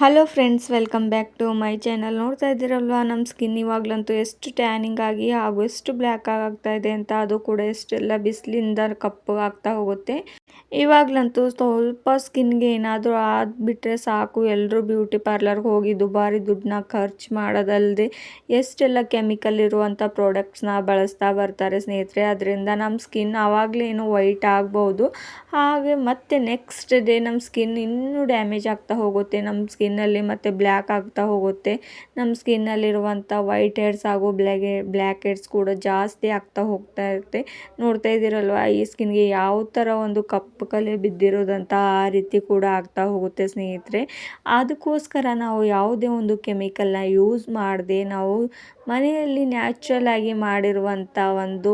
Hello friends, welcome back to my channel. ನೋಡ್ತಾ ಇದ್ದೀರಲ್ವಾ, ನಮ್ಮ ಸ್ಕಿನ್ ಇವಾಗಲಂತೂ ಎಷ್ಟು ಟ್ಯಾನಿಂಗ್ ಆಗಿ ಹಾಗೂ ಎಷ್ಟು ಬ್ಲ್ಯಾಕ್ ಆಗ್ತಾ ಇದೆ ಅಂತ. ಅದು ಕೂಡ ಎಷ್ಟೆಲ್ಲ ಬಿಸಿಲಿಂದ ಕಪ್ಪು ಆಗ್ತಾ ಹೋಗುತ್ತೆ. ಇವಾಗಲಂತೂ ಸ್ವಲ್ಪ ಸ್ಕಿನ್ಗೆ ಏನಾದರೂ ಆಗಿಬಿಟ್ರೆ ಸಾಕು, ಎಲ್ಲರೂ ಬ್ಯೂಟಿ ಪಾರ್ಲರ್ಗೆ ಹೋಗಿ ದುಬಾರಿ ದುಡ್ಡನ್ನ ಖರ್ಚು ಮಾಡೋದಲ್ಲದೆ ಎಷ್ಟೆಲ್ಲ ಕೆಮಿಕಲ್ ಇರುವಂಥ ಪ್ರಾಡಕ್ಟ್ಸ್ನ ಬಳಸ್ತಾ ಬರ್ತಾರೆ ಸ್ನೇಹಿತರೆ. ಅದರಿಂದ ನಮ್ಮ ಸ್ಕಿನ್ ಆವಾಗಲೇನು ವೈಟ್ ಆಗ್ಬೋದು, ಹಾಗೆ ಮತ್ತೆ ನೆಕ್ಸ್ಟ್ ಡೇ ನಮ್ಮ ಸ್ಕಿನ್ ಇನ್ನೂ ಡ್ಯಾಮೇಜ್ ಆಗ್ತಾ ಹೋಗುತ್ತೆ. ನಮ್ಮ ಸ್ಕಿನ್ನಲ್ಲಿ ಮತ್ತೆ ಬ್ಲ್ಯಾಕ್ ಆಗ್ತಾ ಹೋಗುತ್ತೆ. ನಮ್ಮ ಸ್ಕಿನ್ನಲ್ಲಿರುವಂಥ ವೈಟ್ ಹೇರ್ಸ್ ಹಾಗೂ ಬ್ಲ್ಯಾಕ್ ಹೇರ್ಸ್ ಕೂಡ ಜಾಸ್ತಿ ಆಗ್ತಾ ಹೋಗ್ತಾ ಇರುತ್ತೆ. ನೋಡ್ತಾ ಇದ್ದೀರಲ್ವ, ಈ ಸ್ಕಿನ್ಗೆ ಯಾವ ಥರ ಒಂದು ಕಪ್ಪು ಕಲೆ ಬಿದ್ದಿರೋದಂತ ಆ ರೀತಿ ಕೂಡ ಆಗ್ತಾ ಹೋಗುತ್ತೆ ಸ್ನೇಹಿತರೆ. ಅದಕ್ಕೋಸ್ಕರ ನಾವು ಯಾವುದೇ ಒಂದು ಕೆಮಿಕಲ್ನ ಯೂಸ್ ಮಾಡದೆ ನಾವು ಮನೆಯಲ್ಲಿ ನ್ಯಾಚುರಲ್ ಆಗಿ ಮಾಡಿರುವಂಥ ಒಂದು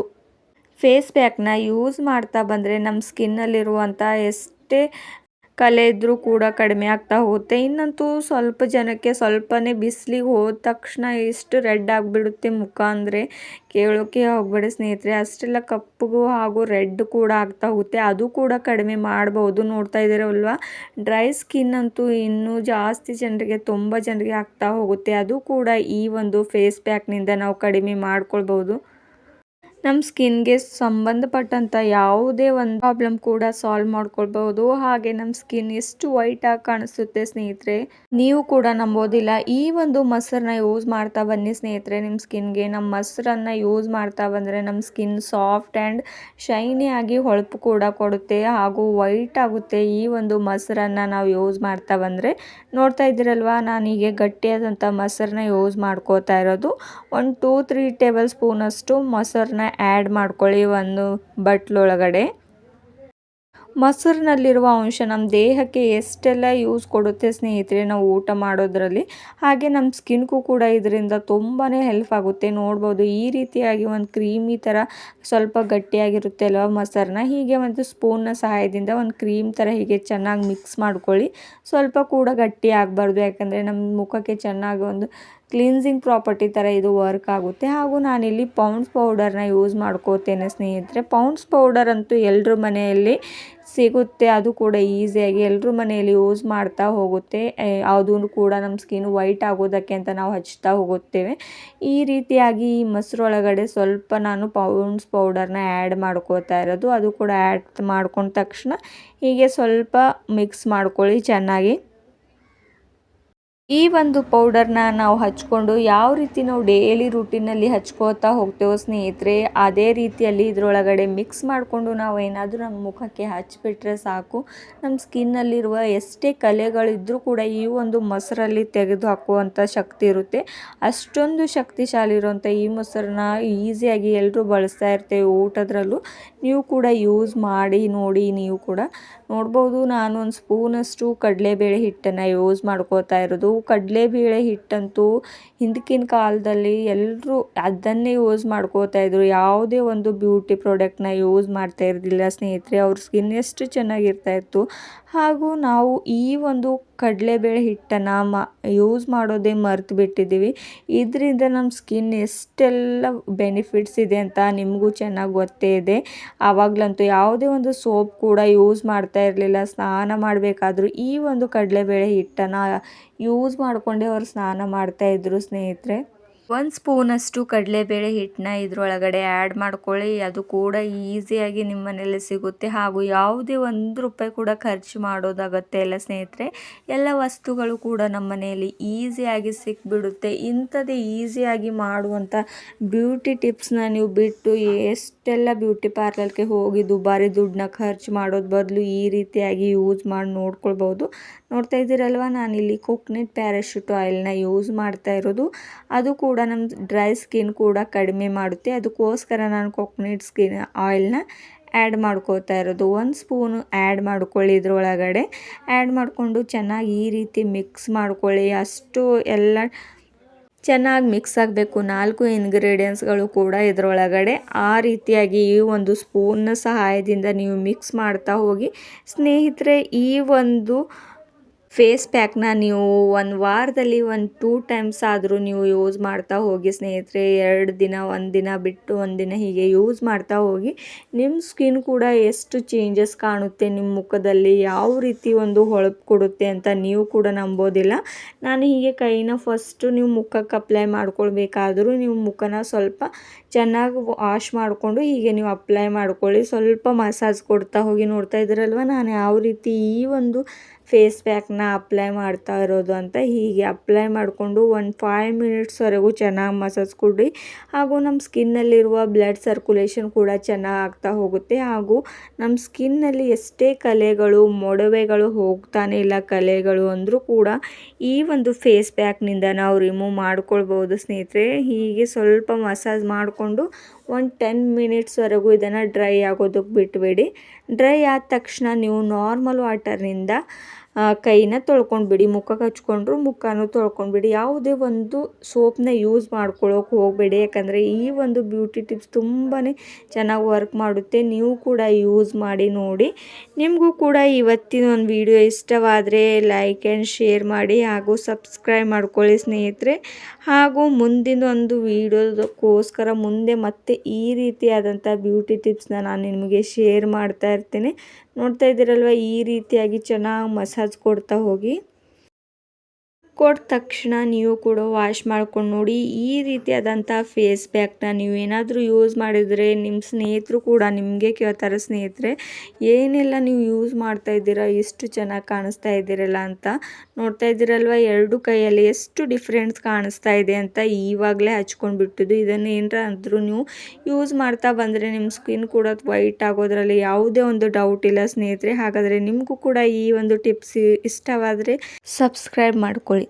ಫೇಸ್ ಪ್ಯಾಕ್ನ ಯೂಸ್ ಮಾಡ್ತಾ ಬಂದರೆ ನಮ್ಮ ಸ್ಕಿನ್ನಲ್ಲಿರುವಂಥ ಎಷ್ಟೇ ಕಲೆ ಇದ್ದರೂ ಕೂಡ ಕಡಿಮೆ ಆಗ್ತಾ ಹೋಗುತ್ತೆ. ಇನ್ನಂತೂ ಸ್ವಲ್ಪ ಜನಕ್ಕೆ ಸ್ವಲ್ಪನೇ ಬಿಸಿಲಿಗೆ ಹೋದ ತಕ್ಷಣ ಎಷ್ಟು ರೆಡ್ ಆಗಿಬಿಡುತ್ತೆ ಮುಖ ಅಂದರೆ ಕೇಳೋಕ್ಕೆ ಹೋಗಬೇಡಿ ಸ್ನೇಹಿತರೆ. ಅಷ್ಟೆಲ್ಲ ಕಪ್ಪು ಹಾಗೂ ರೆಡ್ ಕೂಡ ಆಗ್ತಾ ಹೋಗುತ್ತೆ. ಅದು ಕೂಡ ಕಡಿಮೆ ಮಾಡ್ಬೋದು. ನೋಡ್ತಾ ಇದ್ದೀರಲ್ವ, ಡ್ರೈ ಸ್ಕಿನ್ ಅಂತೂ ಇನ್ನೂ ಜಾಸ್ತಿ ಜನರಿಗೆ, ತುಂಬ ಜನರಿಗೆ ಆಗ್ತಾ ಹೋಗುತ್ತೆ. ಅದು ಕೂಡ ಈ ಒಂದು ಫೇಸ್ ಪ್ಯಾಕ್ನಿಂದ ನಾವು ಕಡಿಮೆ ಮಾಡ್ಕೊಳ್ಬೋದು. ನಮ್ಮ ಸ್ಕಿನ್ಗೆ ಸಂಬಂಧಪಟ್ಟಂಥ ಯಾವುದೇ ಒಂದು ಪ್ರಾಬ್ಲಮ್ ಕೂಡ ಸಾಲ್ವ್ ಮಾಡ್ಕೊಳ್ಬಹುದು. ಹಾಗೆ ನಮ್ಮ ಸ್ಕಿನ್ ಎಷ್ಟು ವೈಟ್ ಆಗಿ ಕಾಣಿಸುತ್ತೆ ಸ್ನೇಹಿತರೆ, ನೀವು ಕೂಡ ನಂಬೋದಿಲ್ಲ. ಈ ಒಂದು ಮೊಸರನ್ನ ಯೂಸ್ ಮಾಡ್ತಾ ಬನ್ನಿ ಸ್ನೇಹಿತರೆ. ನಿಮ್ಮ ಸ್ಕಿನ್ಗೆ ನಮ್ಮ ಮೊಸರನ್ನ ಯೂಸ್ ಮಾಡ್ತಾ ಬಂದರೆ ನಮ್ಮ ಸ್ಕಿನ್ ಸಾಫ್ಟ್ ಆ್ಯಂಡ್ ಶೈನಿ ಆಗಿ ಹೊಳಪು ಕೂಡ ಕೊಡುತ್ತೆ ಹಾಗೂ ವೈಟ್ ಆಗುತ್ತೆ. ಈ ಒಂದು ಮೊಸರನ್ನ ನಾವು ಯೂಸ್ ಮಾಡ್ತಾ ಬಂದರೆ, ನೋಡ್ತಾ ಇದ್ದೀರಲ್ವ, ನಾನೀಗ ಗಟ್ಟಿಯಾದಂಥ ಮೊಸರನ್ನ ಯೂಸ್ ಮಾಡ್ಕೋತಾ ಇರೋದು. 1-2-3 ಟೇಬಲ್ ಸ್ಪೂನಷ್ಟು ಮೊಸರನ್ನ ಆ್ಯಡ್ ಮಾಡ್ಕೊಳ್ಳಿ ಒಂದು ಬಟ್ಲೊಳಗಡೆ. ಮೊಸರಿನಲ್ಲಿರುವ ಅಂಶ ನಮ್ಮ ದೇಹಕ್ಕೆ ಎಷ್ಟೆಲ್ಲ ಯೂಸ್ ಕೊಡುತ್ತೆ ಸ್ನೇಹಿತರೆ ನಾವು ಊಟ ಮಾಡೋದ್ರಲ್ಲಿ, ಹಾಗೆ ನಮ್ಮ ಸ್ಕಿನ್ಗೂ ಕೂಡ ಇದರಿಂದ ತುಂಬಾ ಹೆಲ್ಪ್ ಆಗುತ್ತೆ. ನೋಡ್ಬೋದು, ಈ ರೀತಿಯಾಗಿ ಒಂದು ಕ್ರೀಮಿ ಥರ ಸ್ವಲ್ಪ ಗಟ್ಟಿಯಾಗಿರುತ್ತೆ ಅಲ್ವ ಮೊಸರನ್ನ. ಹೀಗೆ ಒಂದು ಸ್ಪೂನ್ನ ಸಹಾಯದಿಂದ ಒಂದು ಕ್ರೀಮ್ ಥರ ಹೀಗೆ ಚೆನ್ನಾಗಿ ಮಿಕ್ಸ್ ಮಾಡ್ಕೊಳ್ಳಿ. ಸ್ವಲ್ಪ ಕೂಡ ಗಟ್ಟಿ ಆಗಬಾರ್ದು, ಯಾಕಂದರೆ ನಮ್ಮ ಮುಖಕ್ಕೆ ಚೆನ್ನಾಗಿ ಒಂದು ಕ್ಲೀನ್ಸಿಂಗ್ ಪ್ರಾಪರ್ಟಿ ಥರ ಇದು ವರ್ಕ್ ಆಗುತ್ತೆ. ಹಾಗೂ ನಾನಿಲ್ಲಿ ಪೌಂಡ್ಸ್ ಪೌಡರ್ನ ಯೂಸ್ ಮಾಡ್ಕೋತೇನೆ ಸ್ನೇಹಿತರೆ. ಪೌಂಡ್ಸ್ ಪೌಡರ್ ಅಂತೂ ಎಲ್ಲರ ಮನೆಯಲ್ಲಿ ಸಿಗುತ್ತೆ, ಅದು ಕೂಡ ಈಸಿಯಾಗಿ ಎಲ್ಲರೂ ಮನೆಯಲ್ಲಿ ಯೂಸ್ ಮಾಡ್ತಾ ಹೋಗುತ್ತೆ. ಅದು ಕೂಡ ನಮ್ಮ ಸ್ಕಿನ್ ವೈಟ್ ಆಗೋದಕ್ಕೆ ಅಂತ ನಾವು ಹಚ್ತಾ ಹೋಗುತ್ತೇವೆ. ಈ ರೀತಿಯಾಗಿ ಈ ಮೊಸರೊಳಗಡೆ ಸ್ವಲ್ಪ ನಾನು ಪೌಂಡ್ಸ್ ಪೌಡರ್ನ ಆ್ಯಡ್ ಮಾಡ್ಕೋತಾ ಇರೋದು. ಅದು ಕೂಡ ಆ್ಯಡ್ ಮಾಡ್ಕೊಂಡ ತಕ್ಷಣ ಹೀಗೆ ಸ್ವಲ್ಪ ಮಿಕ್ಸ್ ಮಾಡ್ಕೊಳ್ಳಿ ಚೆನ್ನಾಗಿ. ಈ ಒಂದು ಪೌಡರ್ನ ನಾವು ಹಚ್ಕೊಂಡು ಯಾವ ರೀತಿ ನಾವು ಡೈಲಿ ರೂಟೀನಲ್ಲಿ ಹಚ್ಕೋತಾ ಹೋಗ್ತೇವೋ ಸ್ನೇಹಿತರೆ, ಅದೇ ರೀತಿಯಲ್ಲಿ ಇದರೊಳಗಡೆ ಮಿಕ್ಸ್ ಮಾಡಿಕೊಂಡು ನಾವು ಏನಾದರೂ ನಮ್ಮ ಮುಖಕ್ಕೆ ಹಚ್ಚಿಬಿಟ್ರೆ ಸಾಕು, ನಮ್ಮ ಸ್ಕಿನ್ನಲ್ಲಿರುವ ಎಷ್ಟೇ ಕಲೆಗಳಿದ್ದರೂ ಕೂಡ ಈ ಒಂದು ಮೊಸರಲ್ಲಿ ತೆಗೆದು ಹಾಕುವಂಥ ಶಕ್ತಿ ಇರುತ್ತೆ. ಅಷ್ಟೊಂದು ಶಕ್ತಿಶಾಲಿ ಇರುವಂಥ ಈ ಮೊಸರನ್ನ ಈಸಿಯಾಗಿ ಎಲ್ಲರೂ ಬಳಸ್ತಾ ಇರ್ತೇವೆ ಊಟದ್ರಲ್ಲೂ. ನೀವು ಕೂಡ ಯೂಸ್ ಮಾಡಿ ನೋಡಿ. ನೀವು ಕೂಡ ನೋಡ್ಬೋದು, ನಾನು ಒಂದು ಸ್ಪೂನಷ್ಟು ಕಡಲೆಬೇಳೆ ಹಿಟ್ಟನ್ನು ಯೂಸ್ ಮಾಡ್ಕೋತಾ ಇರೋದು. ಕಡಲೆಬೇಳೆ ಹಿಟ್ಟಂತೂ ಹಿಂದಕ್ಕಿನ ಕಾಲದಲ್ಲಿ ಎಲ್ಲರೂ ಅದನ್ನೇ ಯೂಸ್ ಮಾಡ್ಕೋತಾ ಇದ್ರು. ಯಾವುದೇ ಒಂದು ಬ್ಯೂಟಿ ಪ್ರಾಡಕ್ಟ್ನ ಯೂಸ್ ಮಾಡ್ತಾ ಇರಲಿಲ್ಲ ಸ್ನೇಹಿತರೆ. ಅವ್ರ ಸ್ಕಿನ್ ಎಷ್ಟು ಚೆನ್ನಾಗಿರ್ತಾ ಇತ್ತು. ಹಾಗೂ ನಾವು ಈ ಒಂದು ಕಡಲೆಬೇಳೆ ಹಿಟ್ಟನ್ನು ಯೂಸ್ ಮಾಡೋದೇ ಮರೆತು ಬಿಟ್ಟಿದ್ದೀವಿ. ಇದರಿಂದ ನಮ್ಮ ಸ್ಕಿನ್ ಎಷ್ಟೆಲ್ಲ ಬೆನಿಫಿಟ್ಸ್ ಇದೆ ಅಂತ ನಿಮಗೂ ಚೆನ್ನಾಗಿ ಗೊತ್ತೇ ಇದೆ. ಆವಾಗಲಂತೂ ಯಾವುದೇ ಒಂದು ಸೋಪ್ ಕೂಡ ಯೂಸ್ ಮಾಡ್ತಾ ಇರಲಿಲ್ಲ. ಸ್ನಾನ ಮಾಡಬೇಕಾದ್ರೂ ಈ ಒಂದು ಕಡಲೆಬೇಳೆ ಹಿಟ್ಟನ್ನು ಯೂಸ್ ಮಾಡಿಕೊಂಡೇ ಅವರು ಸ್ನಾನ ಮಾಡ್ತಾಯಿದ್ರು ಸ್ನೇಹಿತರೆ. 1 ಸ್ಪೂನಷ್ಟು ಕಡಲೆಬೇಳೆ ಹಿಟ್ಟನ್ನ ಇದರೊಳಗಡೆ ಆ್ಯಡ್ ಮಾಡ್ಕೊಳ್ಳಿ. ಅದು ಕೂಡ ಈಸಿಯಾಗಿ ನಿಮ್ಮ ಮನೆಯಲ್ಲೇ ಸಿಗುತ್ತೆ ಹಾಗೂ ಯಾವುದೇ ₹1 ಕೂಡ ಖರ್ಚು ಮಾಡೋದಾಗತ್ತೆ ಇಲ್ಲ ಸ್ನೇಹಿತರೆ. ಎಲ್ಲ ವಸ್ತುಗಳು ಕೂಡ ನಮ್ಮ ಮನೆಯಲ್ಲಿ ಈಸಿಯಾಗಿ ಸಿಕ್ಬಿಡುತ್ತೆ. ಇಂಥದ್ದೇ ಈಸಿಯಾಗಿ ಮಾಡುವಂಥ ಬ್ಯೂಟಿ ಟಿಪ್ಸ್ನ ನೀವು ಬಿಟ್ಟು ಎಷ್ಟೆಲ್ಲ ಬ್ಯೂಟಿ ಪಾರ್ಲರ್ಗೆ ಹೋಗಿ ದುಬಾರಿ ದುಡ್ಡನ್ನ ಖರ್ಚು ಮಾಡೋದು ಬದಲು ಈ ರೀತಿಯಾಗಿ ಯೂಸ್ ಮಾಡಿ ನೋಡ್ಕೊಳ್ಬೋದು. ನೋಡ್ತಾ ಇದ್ದೀರಲ್ವ, ನಾನಿಲ್ಲಿ ಕೋಕೋನಟ್ ಪ್ಯಾರಾಶೂಟ್ ಆಯಿಲ್ನ ಯೂಸ್ ಮಾಡ್ತಾ ಇರೋದು. ಅದು ಕೂಡ ನಮ್ಮ ಡ್ರೈ ಸ್ಕಿನ್ ಕೂಡ ಕಡಿಮೆ ಮಾಡುತ್ತೆ. ಅದಕ್ಕೋಸ್ಕರ ನಾನು ಕೋಕೋನಟ್ ಆಯಿಲ್ನ ಆ್ಯಡ್ ಮಾಡ್ಕೋತಾ ಇರೋದು. 1 ಸ್ಪೂನು ಆ್ಯಡ್ ಮಾಡ್ಕೊಳ್ಳಿ ಇದರೊಳಗಡೆ. ಆ್ಯಡ್ ಮಾಡಿಕೊಂಡು ಚೆನ್ನಾಗಿ ಈ ರೀತಿ ಮಿಕ್ಸ್ ಮಾಡ್ಕೊಳ್ಳಿ. ಅಷ್ಟು ಎಲ್ಲ ಚೆನ್ನಾಗಿ ಮಿಕ್ಸ್ ಆಗಬೇಕು 4 ಇಂಗ್ರೀಡಿಯೆಂಟ್ಸ್ಗಳು ಕೂಡ ಇದರೊಳಗಡೆ. ಆ ರೀತಿಯಾಗಿ ಈ ಒಂದು ಸ್ಪೂನ್ನ ಸಹಾಯದಿಂದ ನೀವು ಮಿಕ್ಸ್ ಮಾಡ್ತಾ ಹೋಗಿ ಸ್ನೇಹಿತರೆ. ಈ ಒಂದು ಫೇಸ್ ಪ್ಯಾಕ್ನ ನೀವು ಒಂದು ವಾರದಲ್ಲಿ 1-2 ಟೈಮ್ಸ್ ಆದರೂ ನೀವು ಯೂಸ್ ಮಾಡ್ತಾ ಹೋಗಿ ಸ್ನೇಹಿತರೆ. 2 ದಿನ 1 ದಿನ ಬಿಟ್ಟು 1 ದಿನ ಹೀಗೆ ಯೂಸ್ ಮಾಡ್ತಾ ಹೋಗಿ. ನಿಮ್ಮ ಸ್ಕಿನ್ ಕೂಡ ಎಷ್ಟು ಚೇಂಜಸ್ ಕಾಣುತ್ತೆ ನಿಮ್ಮ ಮುಖದಲ್ಲಿ, ಯಾವ ರೀತಿ ಒಂದು ಹೊಳಪು ಕೊಡುತ್ತೆ ಅಂತ ನೀವು ಕೂಡ ನಂಬೋದಿಲ್ಲ. ನಾನು ಹೀಗೆ ಕೈನ ಫಸ್ಟು ನೀವು ಮುಖಕ್ಕೆ ಅಪ್ಲೈ ಮಾಡ್ಕೊಳ್ಬೇಕಾದ್ರೂ ನೀವು ಮುಖನ ಸ್ವಲ್ಪ ಚೆನ್ನಾಗಿ ವಾಶ್ ಮಾಡಿಕೊಂಡು ಹೀಗೆ ನೀವು ಅಪ್ಲೈ ಮಾಡ್ಕೊಳ್ಳಿ. ಸ್ವಲ್ಪ ಮಸಾಜ್ ಕೊಡ್ತಾ ಹೋಗಿ. ನೋಡ್ತಾ ಇದ್ದೀರಲ್ವ ನಾನು ಯಾವ ರೀತಿ ಈ ಒಂದು ಫೇಸ್ ಪ್ಯಾಕ್ನ ಅಪ್ಲೈ ಮಾಡ್ತಾ ಇರೋದು ಅಂತ. ಹೀಗೆ ಅಪ್ಲೈ ಮಾಡಿಕೊಂಡು 5 ಮಿನಿಟ್ಸ್ವರೆಗೂ ಚೆನ್ನಾಗಿ ಮಸಾಜ್ ಕೊಡಿ. ಹಾಗೂ ನಮ್ಮ ಸ್ಕಿನ್ನಲ್ಲಿರುವ ಬ್ಲಡ್ ಸರ್ಕ್ಯುಲೇಷನ್ ಕೂಡ ಚೆನ್ನಾಗಿ ಆಗ್ತಾ ಹೋಗುತ್ತೆ. ಹಾಗೂ ನಮ್ಮ ಸ್ಕಿನ್ನಲ್ಲಿ ಎಷ್ಟೇ ಕಲೆಗಳು ಮೊಡವೆಗಳು ಹೋಗ್ತಾನೆ ಇಲ್ಲ ಕಲೆಗಳು ಅಂದರೂ ಕೂಡ ಈ ಒಂದು ಫೇಸ್ ಪ್ಯಾಕ್ನಿಂದ ನಾವು ರಿಮೂವ್ ಮಾಡ್ಕೊಳ್ಬೋದು ಸ್ನೇಹಿತರೆ. ಹೀಗೆ ಸ್ವಲ್ಪ ಮಸಾಜ್ ಮಾಡಿಕೊಂಡು 10 ಮಿನಿಟ್ಸ್ವರೆಗೂ ಇದನ್ನು ಡ್ರೈ ಆಗೋದಕ್ಕೆ ಬಿಟ್ಬಿಡಿ. ಡ್ರೈ ಆದ ತಕ್ಷಣ ನೀವು ನಾರ್ಮಲ್ ವಾಟರ್ನಿಂದ ಕೈನ ತೊಳ್ಕೊಂಡ್ಬಿಡಿ. ಮುಖಕ್ಕೆ ಹಚ್ಕೊಂಡ್ರು ಮುಖನೂ ತೊಳ್ಕೊಂಡ್ಬಿಡಿ. ಯಾವುದೇ ಒಂದು ಸೋಪ್ನ ಯೂಸ್ ಮಾಡ್ಕೊಳ್ಳೋಕೆ ಹೋಗಬೇಡಿ. ಯಾಕಂದರೆ ಈ ಒಂದು ಬ್ಯೂಟಿ ಟಿಪ್ಸ್ ತುಂಬಾ ಚೆನ್ನಾಗಿ ವರ್ಕ್ ಮಾಡುತ್ತೆ. ನೀವು ಕೂಡ ಯೂಸ್ ಮಾಡಿ ನೋಡಿ. ನಿಮಗೂ ಕೂಡ ಇವತ್ತಿನ ಒಂದು ವಿಡಿಯೋ ಇಷ್ಟವಾದರೆ ಲೈಕ್ ಆ್ಯಂಡ್ ಶೇರ್ ಮಾಡಿ ಹಾಗೂ ಸಬ್ಸ್ಕ್ರೈಬ್ ಮಾಡ್ಕೊಳ್ಳಿ ಸ್ನೇಹಿತರೆ. ಹಾಗೂ ಮುಂದಿನ ಒಂದು ವಿಡಿಯೋದಕ್ಕೋಸ್ಕರ ಮುಂದೆ ಮತ್ತೆ ಈ ರೀತಿಯಾದಂಥ ಬ್ಯೂಟಿ ಟಿಪ್ಸ್ನ ನಾನು ನಿಮಗೆ ಶೇರ್ ಮಾಡ್ತಾ ಇರ್ತೀನಿ. ನೋಡ್ತಾ ಇದ್ದೀರಲ್ವ ಈ ರೀತಿಯಾಗಿ ಚೆನ್ನಾಗಿ ಮಸಾಜ್ ಕೊಡ್ತಾ ಹೋಗಿ. ಕೊಟ್ಟ ತಕ್ಷಣ ನೀವು ಕೂಡ ವಾಶ್ ಮಾಡ್ಕೊಂಡು ನೋಡಿ. ಈ ರೀತಿಯಾದಂಥ ಫೇಸ್ ಪ್ಯಾಕ್ನ ನೀವು ಏನಾದರೂ ಯೂಸ್ ಮಾಡಿದರೆ ನಿಮ್ಮ ಸ್ನೇಹಿತರು ಕೂಡ ನಿಮಗೆ ಕೇಳ್ತಾರೆ, ಸ್ನೇಹಿತರೆ ಏನೆಲ್ಲ ನೀವು ಯೂಸ್ ಮಾಡ್ತಾ ಇದ್ದೀರಾ, ಎಷ್ಟು ಚೆನ್ನಾಗಿ ಕಾಣಿಸ್ತಾ ಇದ್ದೀರಲ್ಲ ಅಂತ. ನೋಡ್ತಾ ಇದ್ದೀರಲ್ವ 2 ಕೈಯಲ್ಲಿ ಎಷ್ಟು ಡಿಫ್ರೆನ್ಸ್ ಕಾಣಿಸ್ತಾ ಇದೆ ಅಂತ ಇವಾಗಲೇ ಹಚ್ಕೊಂಡು ಬಿಟ್ಟಿದ್ದು. ಇದನ್ನು ಏನರ ಅಂದರೂ ನೀವು ಯೂಸ್ ಮಾಡ್ತಾ ಬಂದರೆ ನಿಮ್ಮ ಸ್ಕಿನ್ ಕೂಡ ವೈಟ್ ಆಗೋದ್ರಲ್ಲಿ ಯಾವುದೇ ಒಂದು ಡೌಟ್ ಇಲ್ಲ ಸ್ನೇಹಿತರೆ. ಹಾಗಾದರೆ ನಿಮಗೂ ಕೂಡ ಈ ಒಂದು ಟಿಪ್ಸ್ ಇಷ್ಟವಾದರೆ ಸಬ್ಸ್ಕ್ರೈಬ್ ಮಾಡ್ಕೊಳ್ಳಿ.